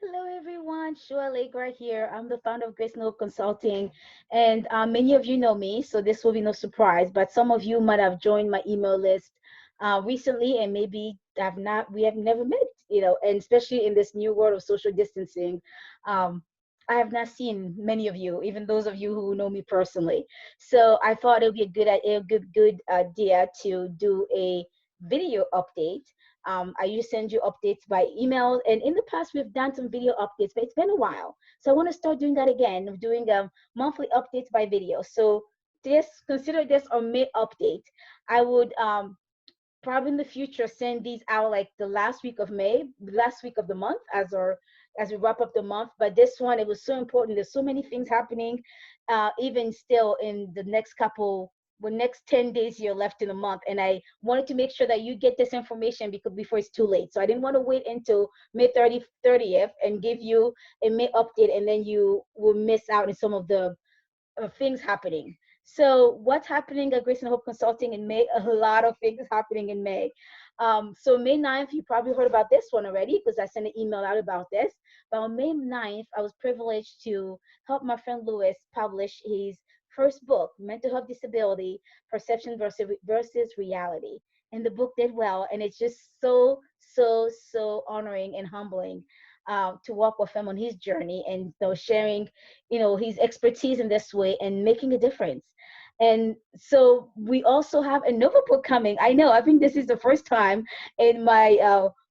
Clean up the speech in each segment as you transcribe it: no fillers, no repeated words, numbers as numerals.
Hello, everyone. Shua Allegra here. I'm the founder of Grace Note Consulting, and many of you know me, so this will be no surprise. But some of you might have joined my email list recently, and maybe have not. We have never met, and especially in this new world of social distancing, um, I have not seen many of you, even those of you who know me personally. So I thought it would be a good idea to do a video update. I usually send you updates by email, and in the past we've done some video updates, but it's been a while. So I want to start doing that again, doing monthly updates by video. So this consider this a May update. I would probably in the future send these out like the last week of May, last week of the month as we wrap up the month. But this one, it was so important. There's so many things happening, even still in the next couple, the next 10 days here left in the month. And I wanted to make sure that you get this information because before it's too late. So I didn't want to wait until May 30th and give you a May update and then you will miss out on some of the things happening. So what's happening at Grace and Hope Consulting in May? A lot of things happening in May. So May 9th, you probably heard about this one already because I sent an email out about this. But on May 9th, I was privileged to help my friend Louis publish his first book, Mental Health Disability, Perception versus Reality. And the book did well. And it's just so, so, so honoring and humbling to walk with him on his journey and sharing his expertise in this way and making a difference. And so we also have another book coming. I know, I think this is the first time in my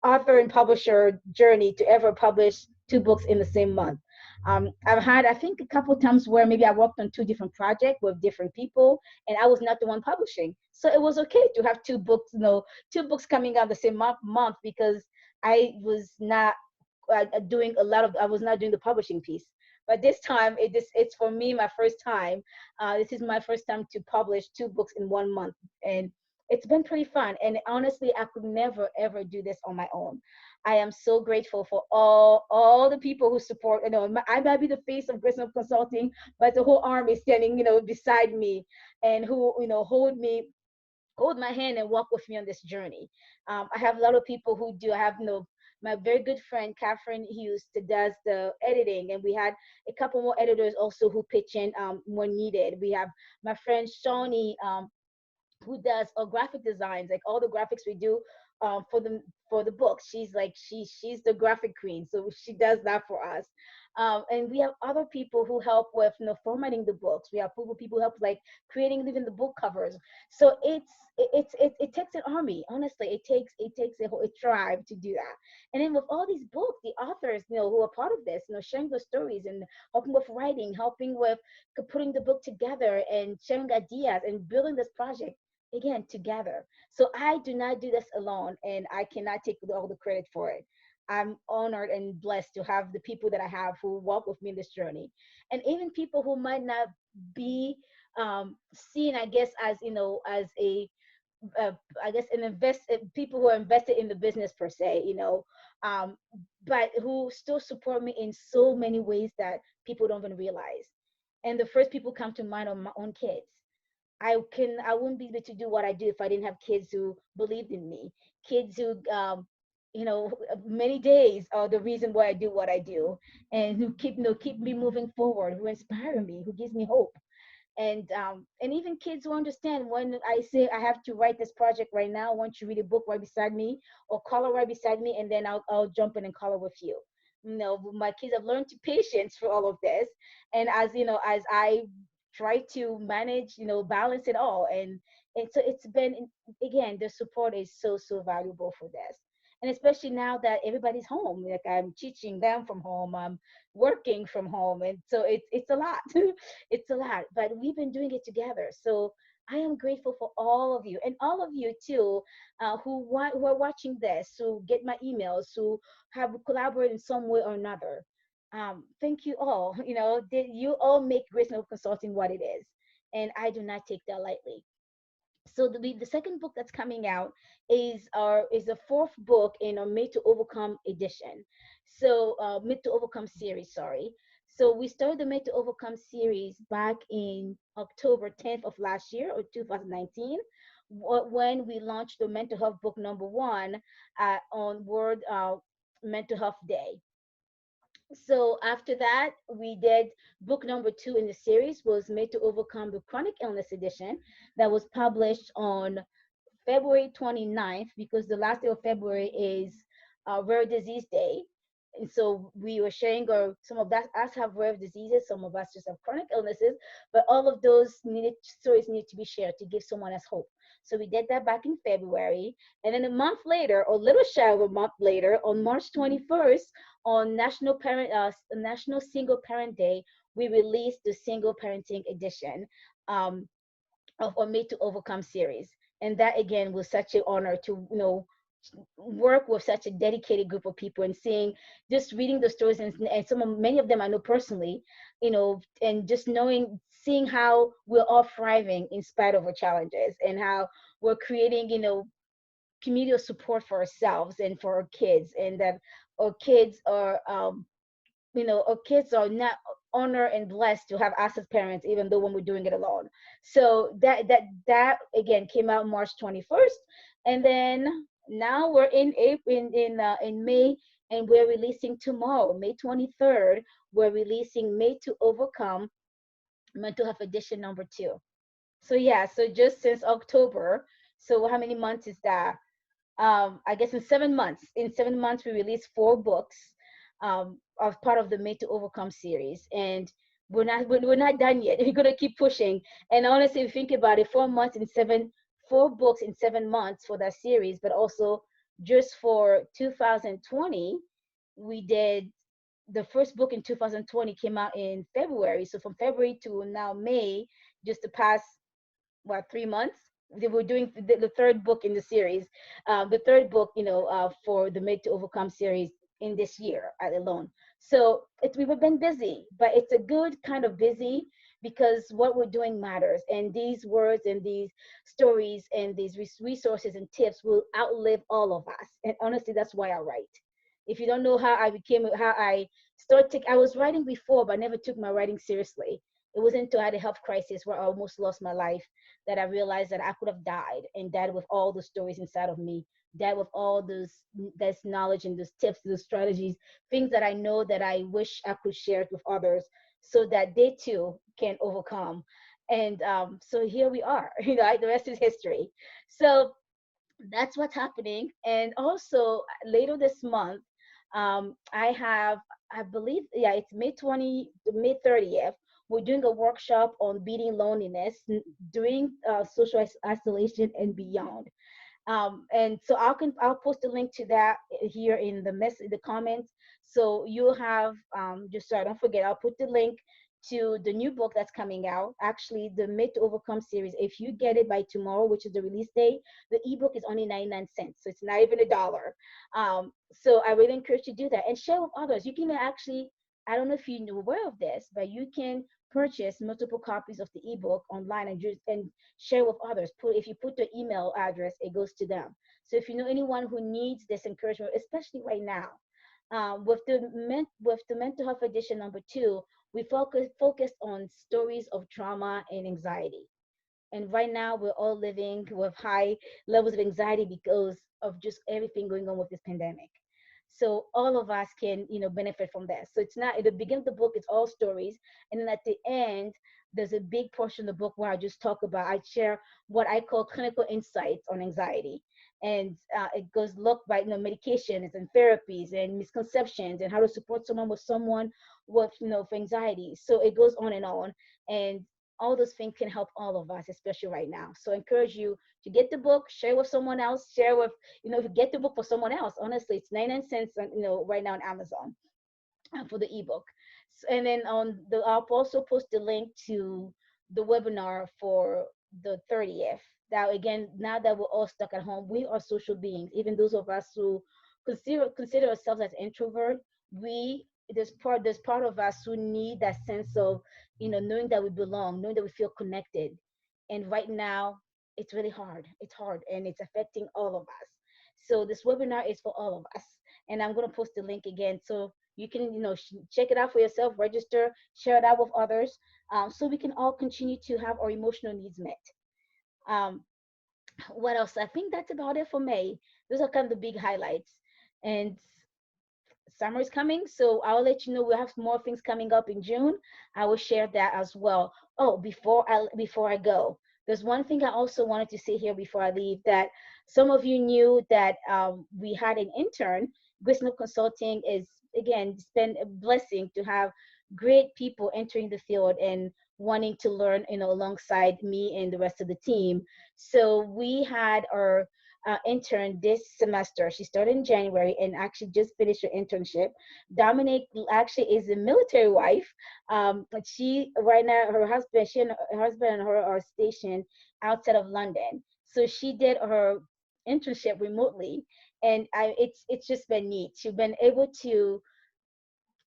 author and publisher journey to ever publish two books in the same month. I've had, I think, a couple of times where maybe I worked on two different projects with different people, and I was not the one publishing. So it was okay to have two books coming out the same month because I was not doing a lot of I was not doing the publishing piece. But this time it's for me my first time. This is my first time to publish two books in 1 month, and it's been pretty fun. And honestly, I could never ever do this on my own. I am so grateful for all the people who support. I might be the face of Grissom Consulting, but the whole army is standing beside me and who hold my hand and walk with me on this journey. I have a lot of people who do. I have my very good friend Catherine Hughes that does the editing, and we had a couple more editors also who pitch in when needed. We have my friend Shawnee who does all graphic designs, like all the graphics we do for the book. She's like she's the graphic queen, so she does that for us. And we have other people who help with formatting the books. We have people who help like creating even the book covers. So it takes an army. Honestly, it takes a tribe to do that. And then with all these books, the authors who are part of this, sharing the stories and helping with writing, helping with putting the book together and sharing ideas and building this project again together. So I do not do this alone, and I cannot take all the credit for it. I'm honored and blessed to have the people that I have who walk with me in this journey, and even people who might not be seen, I guess, as as a I guess an people who are invested in the business per se, um, but who still support me in so many ways that people don't even realize. And the first people come to mind are my own kids. I wouldn't be able to do what I do if I didn't have kids who believed in me. Kids who many days are the reason why I do what I do, and who keep me moving forward, who inspire me, who gives me hope. And even kids who understand when I say I have to write this project right now, I want you to read a book right beside me or color right beside me, and then I'll jump in and color with you. My kids have learned to patience for all of this, and as I try to manage, balance it all, and so it's been, again, the support is so so valuable for this. And especially now that everybody's home, like I'm teaching them from home, I'm working from home, and so it's a lot. It's a lot, but we've been doing it together. So I am grateful for all of you and all of you too, who are watching this, who get my emails, who have collaborated in some way or another. Thank you all. You all make Grace Noble Consulting what it is, and I do not take that lightly. So the second book that's coming out is the fourth book in our Made to Overcome edition. So Made to Overcome series, sorry. So we started the Made to Overcome series back in October 10th of last year, or 2019, when we launched the mental health book number one on World Mental Health Day. So after that, we did book number two in the series was Made to Overcome the Chronic Illness edition that was published on February 29th, because the last day of February is Rare Disease Day. And so we were sharing some of that us have rare diseases, some of us just have chronic illnesses, but all of those stories need to be shared to give someone else hope. So we did that back in February, and then a month later, or a little shy of a month later, on March 21st, on National Single Parent Day, we released the Single Parenting Edition. Um, of our Made to Overcome series. And that again was such an honor to, work with such a dedicated group of people and seeing, just reading the stories, and many of them I know personally, and just knowing, seeing how we're all thriving in spite of our challenges, and how we're creating, community of support for ourselves and for our kids, and that our kids are our kids are not honored and blessed to have us as parents, even though when we're doing it alone. So that again came out March 21st, and then now we're in April, in May, and we're releasing tomorrow, May 23rd. We're releasing Made to Overcome Mental Health Edition number two. So yeah, so just since October. So how many months is that? I guess in 7 months. In 7 months, we released four books of part of the Made to Overcome series, and we're not done yet. We're gonna keep pushing. And honestly, if you think about it, 4 months in seven, four books in 7 months for that series, but also just for 2020, we did the first book in 2020 came out in February. So from February to now May, just the past, what, 3 months, they were doing the third book in the series, the third book, for the Made to Overcome series in this year alone. So we've been busy, but it's a good kind of busy, because what we're doing matters, and these words and these stories and these resources and tips will outlive all of us. And honestly, that's why I write. If you don't know how I started, I was writing before, but I never took my writing seriously. It wasn't until I had a health crisis where I almost lost my life that I realized that I could have died, and died with all the stories inside of me, died with all this knowledge and those tips, those strategies, things that I know that I wish I could share it with others, so that they too can overcome. And so here we are. The rest is history. So that's what's happening. And also later this month, I believe, yeah, it's May 30th. We're doing a workshop on beating loneliness, during social isolation and beyond. And so I'll post a link to that here in the comments. So you'll have, just so I don't forget, I'll put the link to the new book that's coming out. Actually, the Made to Overcome series. If you get it by tomorrow, which is the release date, the ebook is only 99 cents, so it's not even $1. So I really encourage you to do that and share with others. You can actually, I don't know if you're aware of this, but you can purchase multiple copies of the ebook online, and share with others. If you put your email address, it goes to them. So if you know anyone who needs this encouragement, especially right now, with the mental health edition number two, we focused on stories of trauma and anxiety. And right now, we're all living with high levels of anxiety because of just everything going on with this pandemic. So all of us can, benefit from this. So it's not at the beginning of the book, it's all stories, and then at the end, there's a big portion of the book where I share what I call clinical insights on anxiety, and it goes look by, medications and therapies and misconceptions, and how to support someone with, for anxiety. So it goes on and on, and all those things can help all of us, especially right now. So I encourage you to get the book, share with someone else, share with, if you get the book for someone else, honestly, it's 99 cents, right now on Amazon, for the ebook. And then I'll also post the link to the webinar for the 30th. Now, again, now that we're all stuck at home, we are social beings. Even those of us who consider ourselves as introvert, there's part of us who need that sense of, knowing that we belong, knowing that we feel connected. And right now, it's really hard. It's hard, and it's affecting all of us. So this webinar is for all of us, and I'm going to post the link again, so you can, check it out for yourself, register, share it out with others, so we can all continue to have our emotional needs met. Um, what else? I think that's about it for May. Those are kind of the big highlights. And summer is coming, so I'll let you know. We'll have more things coming up in June. I will share that as well. Oh, before I go, there's one thing I also wanted to say here before I leave, that some of you knew that we had an intern. Gristmill Consulting is, again, it's been a blessing to have great people entering the field and wanting to learn, alongside me and the rest of the team. So we had our intern this semester. She started in January and actually just finished her internship. Dominique actually is a military wife. But she right now, her husband and her are stationed outside of London. So she did her internship remotely, and it's just been neat. She's been able to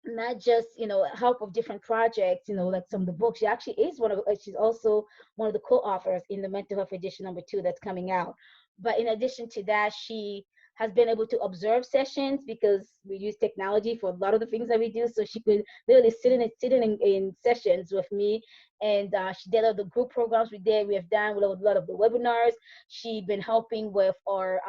not just help with different projects, like some of the books. She actually is she's also one of the co-authors in the mental health edition #2 that's coming out. But in addition to that, she has been able to observe sessions, because we use technology for a lot of the things that we do. So she could literally sit in sessions with me, and she did all the group programs we have done with a lot of the webinars. She been helping with our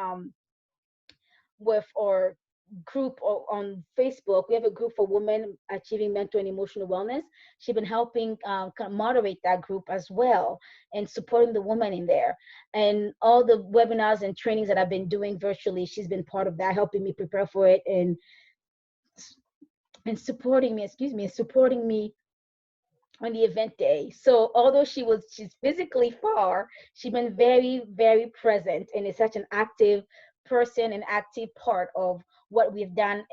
group on Facebook. We have a group for women achieving mental and emotional wellness. She's been helping kind of moderate that group as well, and supporting the women in there. And all the webinars and trainings that I've been doing virtually, she's been part of that, helping me prepare for it, and supporting me on the event day. So although she's physically far, she's been very, very present, and is such an active person, an active part of what we've done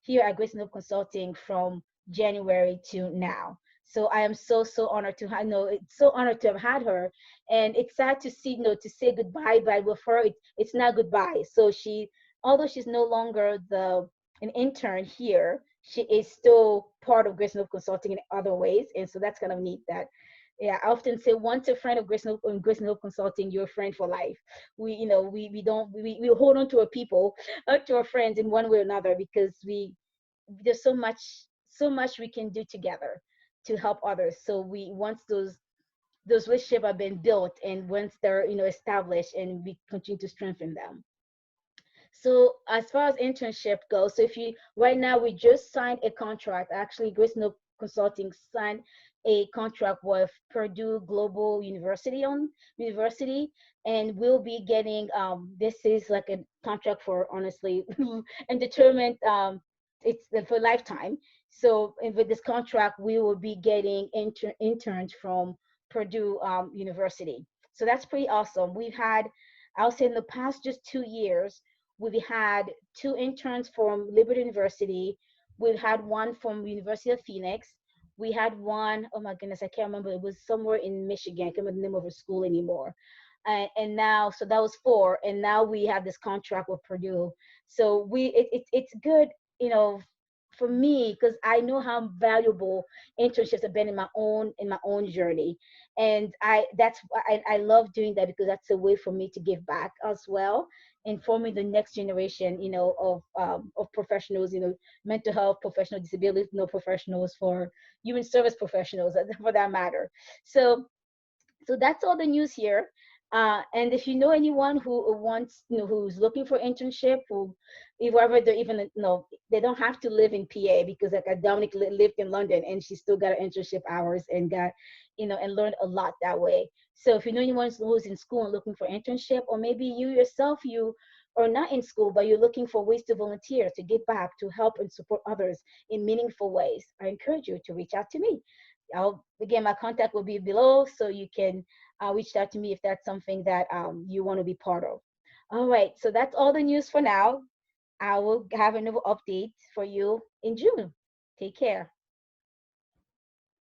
here at Grace Note Consulting from January to now. So I am so honored to have, no, it's so honored to have had her. And it's sad to see, to say goodbye, but with her, it's not goodbye. So although she's no longer an intern here, she is still part of Grace Note Consulting in other ways. And so that's kind of neat that, yeah, I often say, once a friend of Grace Note Consulting, you're a friend for life. We hold on to our people, to our friends in one way or another, because there's so much we can do together to help others. So once those relationships have been built, and once they're established, and we continue to strengthen them. So as far as internship goes, so if you right now, we just signed a contract. Actually, Grace Note Consulting signed a contract with Purdue Global University, and we'll be getting this is like a contract for, honestly, and determined, it's for lifetime. So with this contract, we will be getting interns from Purdue University. So that's pretty awesome. I'll say, in the past just 2 years, we've had two interns from Liberty University. We've had one from University of Phoenix. We had one, oh my goodness, I can't remember. It was somewhere in Michigan. I can't remember the name of her school anymore. And now, so that was four. And now we have this contract with Purdue. So it's good, you know, for me, because I know how valuable internships have been in my own journey. And I love doing that, because that's a way for me to give back as well, informing the next generation, of professionals, mental health professional, disability, professionals, for human service professionals, for that matter. So that's all the news here. And if you know anyone who wants, who's looking for internship, whoever they're even, they don't have to live in PA, because like Dominic lived in London, and she still got her internship hours, and got, and learned a lot that way. So if you know anyone who's in school and looking for internship, or maybe you yourself, you are not in school, but you're looking for ways to volunteer, to give back, to help and support others in meaningful ways, I encourage you to reach out to me. Again, my contact will be below, so you can reach out to me if that's something that you want to be part of. All right, so that's all the news for now. I will have another update for you in June. Take care.